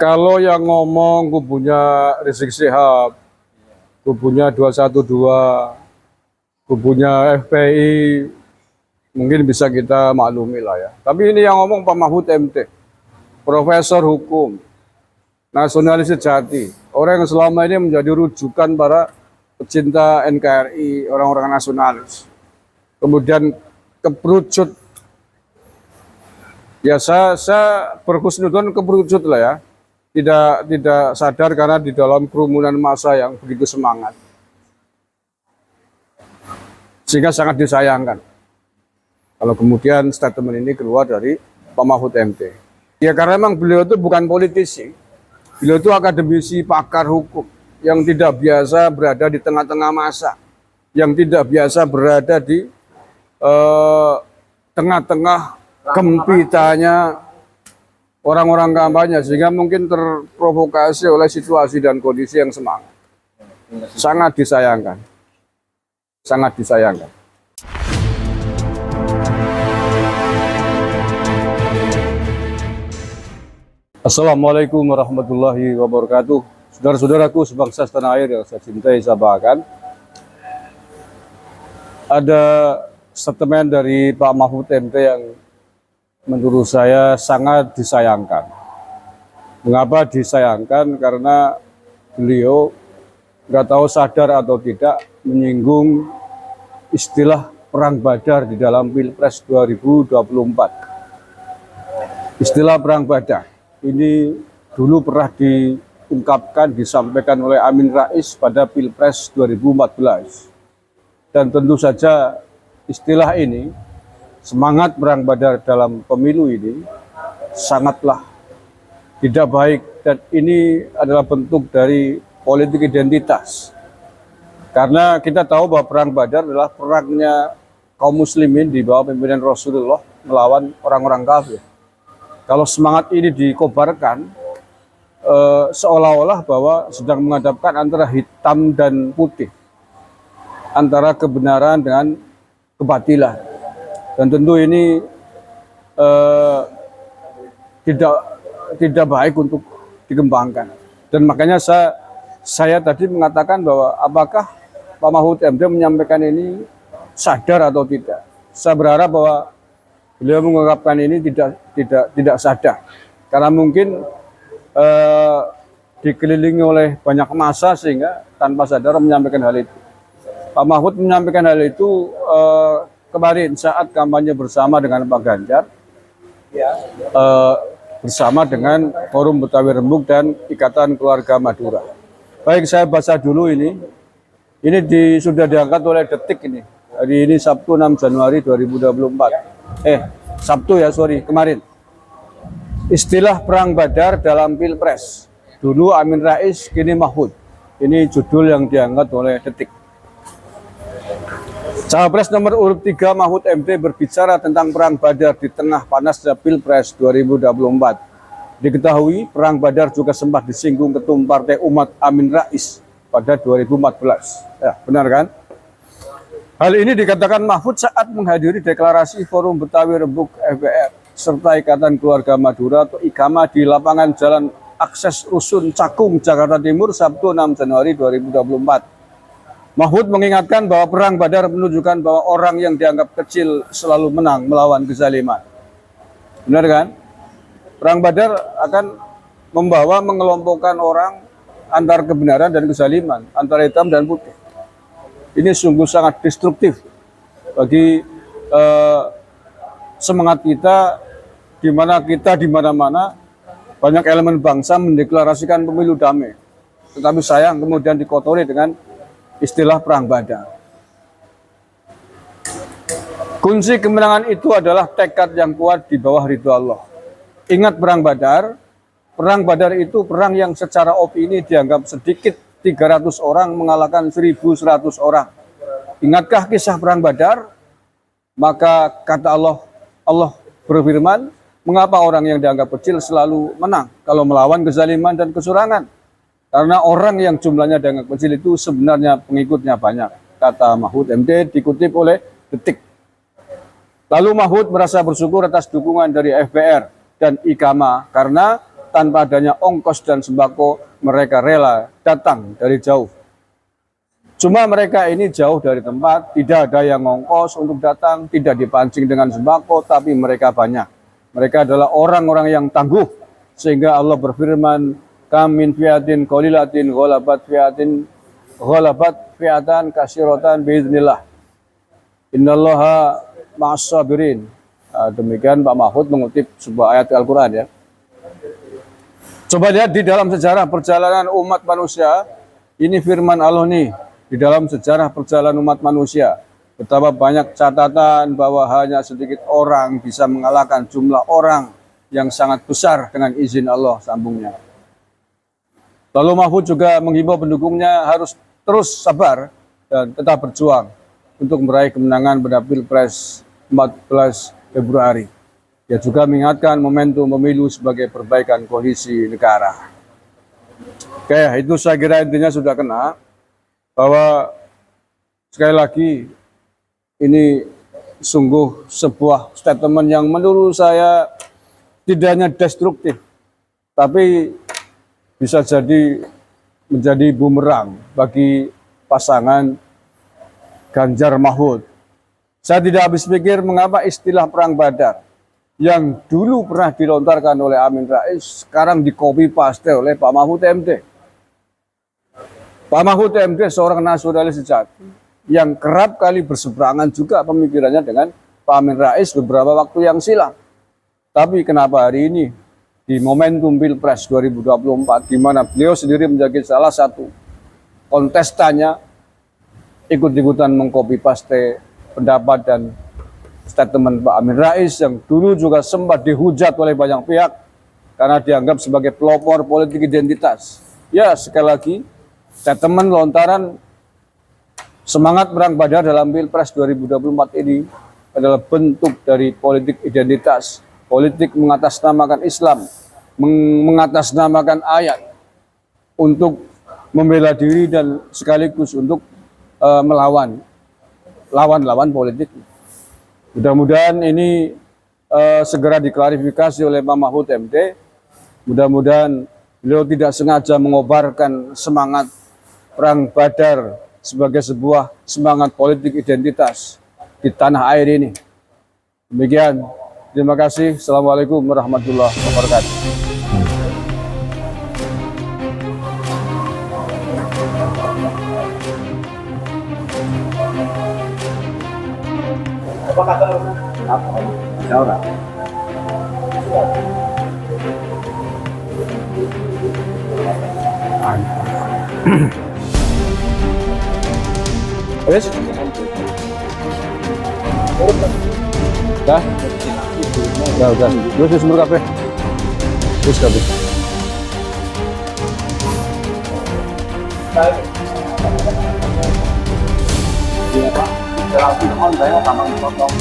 Kalau yang ngomong kubunya Rizik Syihab, kubunya 212, kubunya FPI, mungkin bisa kita maklumi lah ya. Tapi ini yang ngomong Pak Mahfud MT, profesor hukum, nasionalis sejati, orang yang selama ini menjadi rujukan para pecinta NKRI, orang-orang nasionalis. Kemudian keperucut, ya saya berhusnudon keperucut lah ya. Tidak sadar karena di dalam kerumunan massa yang begitu semangat, sehingga sangat disayangkan kalau kemudian statement ini keluar dari Pak Mahfud MT. Ya karena memang beliau itu bukan politisi, beliau itu akademisi pakar hukum yang tidak biasa berada di tengah-tengah massa, yang tidak biasa berada di tengah-tengah gempitanya orang-orang kampanye, sehingga mungkin terprovokasi oleh situasi dan kondisi yang semangat. Sangat disayangkan. Sangat disayangkan. Assalamualaikum warahmatullahi wabarakatuh. Saudara-saudaraku sebangsa setanah air yang saya cintai, saya banggakan. Ada statement dari Pak Mahfud MT yang menurut saya sangat disayangkan. Mengapa disayangkan? Karena beliau nggak tahu sadar atau tidak menyinggung istilah perang badar di dalam Pilpres 2024. Istilah perang badar ini dulu pernah diungkapkan, disampaikan oleh Amin Rais pada Pilpres 2014. Dan tentu saja istilah ini, semangat perang badar dalam pemilu ini sangatlah tidak baik, dan ini adalah bentuk dari politik identitas. Karena kita tahu bahwa perang badar adalah perangnya kaum muslimin di bawah pimpinan Rasulullah melawan orang-orang kafir. Kalau semangat ini dikobarkan, seolah-olah bahwa sedang menghadapkan antara hitam dan putih, antara kebenaran dengan kebatilan. Dan tentu ini tidak baik untuk dikembangkan. Dan makanya saya tadi mengatakan bahwa apakah Pak Mahfud MT menyampaikan ini sadar atau tidak. Saya berharap bahwa beliau mengungkapkan ini tidak sadar, karena mungkin dikelilingi oleh banyak massa sehingga tanpa sadar menyampaikan hal itu. Pak Mahfud menyampaikan hal itu kemarin saat kampanye bersama dengan Pak Ganjar, bersama dengan Forum Betawi Rembuk dan Ikatan Keluarga Madura. Baik, saya baca dulu ini. Ini sudah diangkat oleh Detik ini. Hari ini Sabtu 6 Januari 2024. Sabtu ya, sorry, kemarin. Istilah perang badar dalam Pilpres. Dulu Amin Rais, kini Mahfud. Ini judul yang diangkat oleh Detik. Cawapres nomor urut 3 Mahfud MT berbicara tentang perang badar di tengah panasnya Pilpres 2024. Diketahui perang badar juga sempat disinggung Ketum Partai Umat Amin Rais pada 2014. Ya, benar kan? Hal ini dikatakan Mahfud saat menghadiri deklarasi Forum Betawi Rembuk FBR serta Ikatan Keluarga Madura atau IKAMA di lapangan Jalan Akses Rusun Cakung, Jakarta Timur, Sabtu 6 Januari 2024. Mahfud mengingatkan bahwa perang badar menunjukkan bahwa orang yang dianggap kecil selalu menang melawan kezaliman. Benar kan? Perang badar akan membawa mengelompokkan orang antar kebenaran dan kezaliman, antara hitam dan putih. Ini sungguh sangat destruktif bagi semangat kita, di mana kita di mana-mana banyak elemen bangsa mendeklarasikan pemilu damai. Tetapi sayang kemudian dikotori dengan istilah perang badar. Kunci kemenangan itu adalah tekad yang kuat di bawah ridho Allah. Ingat perang badar itu perang yang secara opini dianggap sedikit, 300 orang mengalahkan 1.100 orang. Ingatkah kisah perang badar? Maka kata Allah berfirman, mengapa orang yang dianggap kecil selalu menang kalau melawan kezaliman dan kecurangan? Karena orang yang jumlahnya dianggap kecil itu sebenarnya pengikutnya banyak, kata Mahfud MT dikutip oleh Detik. Lalu Mahfud merasa bersyukur atas dukungan dari FBR dan IKAMA karena tanpa adanya ongkos dan sembako, mereka rela datang dari jauh. Cuma mereka ini jauh dari tempat, tidak ada yang ongkos untuk datang, tidak dipancing dengan sembako, tapi mereka banyak. Mereka adalah orang-orang yang tangguh, sehingga Allah berfirman, kam min fiatin qalilatin ghalabat fiatan katsiratan biidznillah. Innallaha ma'as sabirin. Demikian Pak Mahfud mengutip sebuah ayat Al-Quran ya. Coba lihat di dalam sejarah perjalanan umat manusia, ini firman Allah nih, di dalam sejarah perjalanan umat manusia, betapa banyak catatan bahwa hanya sedikit orang bisa mengalahkan jumlah orang yang sangat besar dengan izin Allah, sambungnya. Lalu Mahfud juga menghimbau pendukungnya harus terus sabar dan tetap berjuang untuk meraih kemenangan pada Pilpres 14 Februari. Dia juga mengingatkan momentum pemilu sebagai perbaikan kondisi negara. Oke, itu saya kira intinya sudah kena, bahwa sekali lagi ini sungguh sebuah statement yang menurut saya tidak hanya destruktif, tapi bisa jadi menjadi bumerang bagi pasangan Ganjar Mahfud. Saya tidak habis pikir mengapa istilah perang Badar yang dulu pernah dilontarkan oleh Amin Rais sekarang di-copy paste oleh Pak Mahfud MD. Pak Mahfud MD seorang nasionalis sejati yang kerap kali berseberangan juga pemikirannya dengan Pak Amin Rais beberapa waktu yang silam. Tapi kenapa hari ini di momentum Pilpres 2024 di mana beliau sendiri menjadi salah satu kontestannya ikut-ikutan mengcopy paste pendapat dan statement Pak Amin Rais yang dulu juga sempat dihujat oleh banyak pihak karena dianggap sebagai pelopor politik identitas. Ya, sekali lagi, statement lontaran semangat perang Badar dalam Pilpres 2024 ini adalah bentuk dari politik identitas, politik mengatasnamakan Islam, mengatasnamakan ayat untuk membela diri dan sekaligus untuk melawan lawan-lawan politik. Mudah-mudahan ini segera diklarifikasi oleh Pak Mahfud MD. Mudah-mudahan beliau tidak sengaja mengobarkan semangat perang Badar sebagai sebuah semangat politik identitas di tanah air ini. Demikian, terima kasih. Assalamualaikum warahmatullahi wabarakatuh. Apa kata apa? Jauh. Wes? Dah? Udah. Terus semur kafe. Terus kafe. Iya Pak, jalan on saya tambah potong.